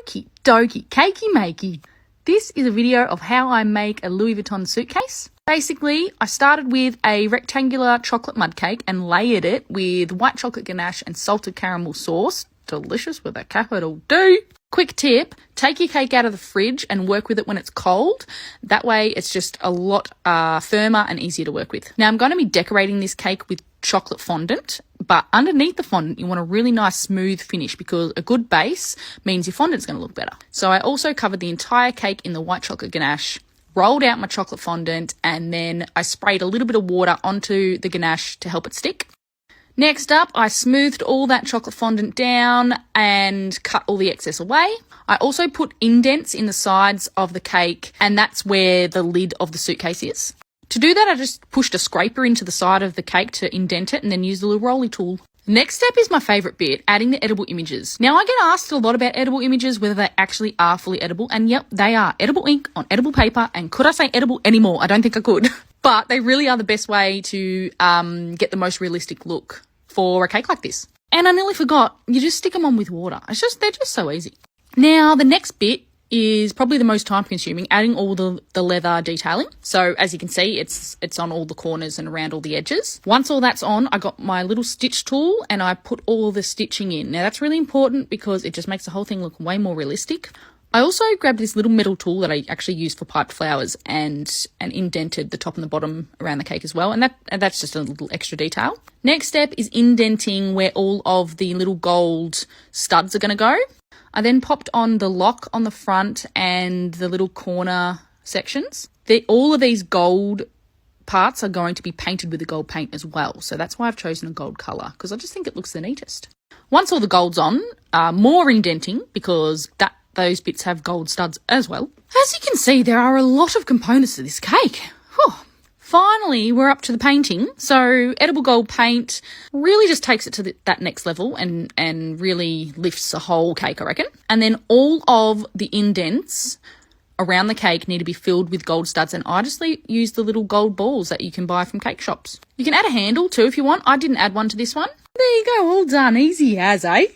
Okie dokie, cakey makey. This is a video of how I make a Louis Vuitton suitcase. Basically, I started with a rectangular chocolate mud cake and layered it with white chocolate ganache and salted caramel sauce. Delicious with a capital D. Quick tip, take your cake out of the fridge and work with it when it's cold. That way it's just a lot firmer and easier to work with. Now I'm going to be decorating this cake with chocolate fondant, but underneath the fondant you want a really nice smooth finish because a good base means your fondant's going to look better. So I also covered the entire cake in the white chocolate ganache, rolled out my chocolate fondant, and then I sprayed a little bit of water onto the ganache to help it stick. Next up, I smoothed all that chocolate fondant down and cut all the excess away. I also put indents in the sides of the cake, and that's where the lid of the suitcase is. To do that, I just pushed a scraper into the side of the cake to indent it and then used a little rolly tool. Next step is my favourite bit, adding the edible images. Now, I get asked a lot about edible images, whether they actually are fully edible, and yep, they are. Edible ink on edible paper, and could I say edible anymore? I don't think I could. But they really are the best way to get the most realistic look for a cake like this. And I nearly forgot, you just stick them on with water. They're just so easy. Now, the next bit is probably the most time consuming, adding all the leather detailing. So as you can see, it's on all the corners and around all the edges. Once all that's on, I got my little stitch tool and I put all the stitching in. Now that's really important because it just makes the whole thing look way more realistic. I also grabbed this little metal tool that I actually used for piped flowers and indented the top and the bottom around the cake as well. And that's just a little extra detail. Next step is indenting where all of the little gold studs are going to go. I then popped on the lock on the front and the little corner sections. All of these gold parts are going to be painted with the gold paint as well. So that's why I've chosen a gold colour, because I just think it looks the neatest. Once all the gold's on, more indenting because those bits have gold studs as well. As you can see, there are a lot of components to this cake. Whew. Finally, we're up to the painting. So edible gold paint really just takes it to that next level and really lifts the whole cake, I reckon. And then all of the indents around the cake need to be filled with gold studs, and I just use the little gold balls that you can buy from cake shops. You can add a handle too if you want. I didn't add one to this one. There you go, all done. Easy as, eh?